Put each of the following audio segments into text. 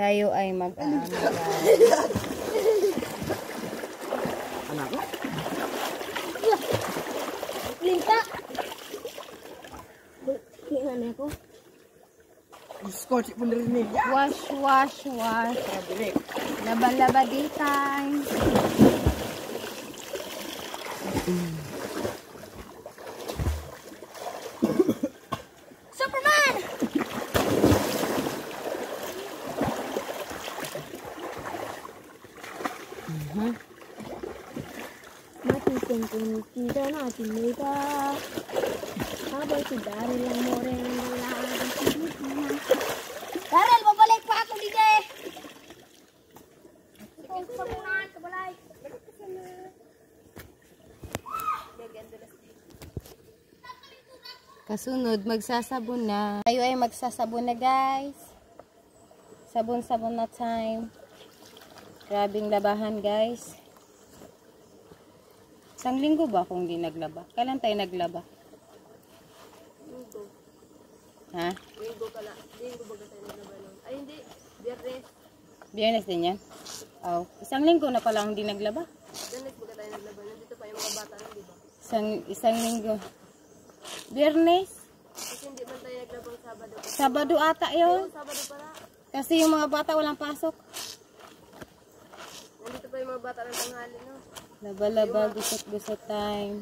Tayo ay mag-aano guys. Anak ko? Linta! Tingnan ako. Scotch pun rin niya. Wash, wash, wash. Laba-laba day time. Superman! Matitingin kita natin nita. Habang si Daryl lang mo rin ang lalaki. Daryl, babalik pa ako dito eh. Sige, Superman, kabalay. Kasunod, magsasabon na. Tayo ay magsasabon na guys. Sabon-sabon na time. Grabing labahan guys. Isang linggo ba kung hindi naglaba? Kailan tayo naglaba? Linggo. Ha? Linggo pala. Linggo baga tayo naglaba lang. Ay hindi, Biyernes. Biyernes din yan? Oh, isang linggo na pala hindi naglaba. Biyernes baga tayo naglaba. Nandito pa yung mga bata nun, di ba? Isang linggo. Biyernes? Kasi hindi man tayo naglabang Sabado. Sabado ata yun. Sabado pala. Kasi yung mga bata walang pasok. Nandito pa yung mga bata ng tanghali, no? Laba-laba, gusot-gusot time.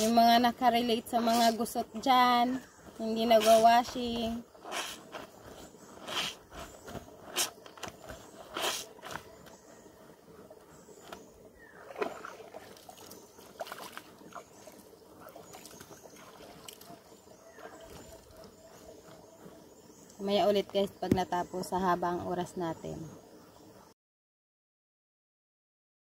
Yung mga nakarelate sa mga gusot dyan, hindi nagwa-washing. Maya ulit guys pag natapos sa habang oras natin.